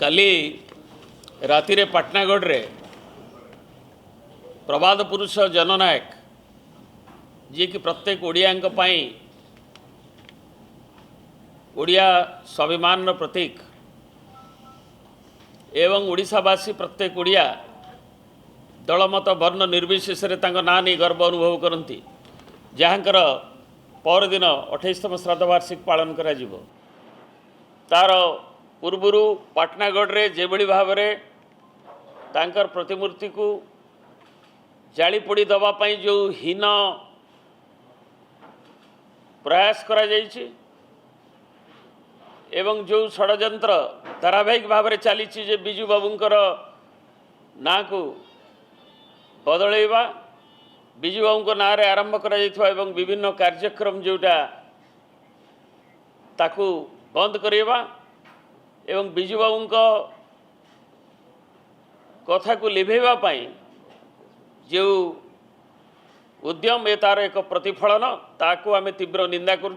काली राति रे पाटनागढ़ रे प्रबाद पुरुष जननायक जी कि प्रत्येक ओडिया ओडिया स्वाभिमान प्रतीक एवं ओडिशावासी प्रत्येक ओडिया दलमत वर्ण निर्विशेष ना नहीं गर्व अनुभव करती जहाँकर परदिन 28तम श्राद्ध वार्षिक पालन करा जिवो। तार पूर्वर पाटनागढ़ रे जेभली भाव में तांकर प्रतिमूर्ति को जाली पोड़ी दवापाई जो हीन प्रयास करा जाइछि एवं जो षड्यंत्र धारावाहिक भाव में चली बिजू बाबूंकर ना को बदलैवा बिजू बाबू ना रे आरंभ करा एवं विभिन्न कार्यक्रम जोटा ताकू बंद करवा एवं बिजू बाबू कथा को लिभेवा पाई जो उद्यम ए तार एक प्रतिफलन ताकू आमे तीव्र निंदा करुଛୁ।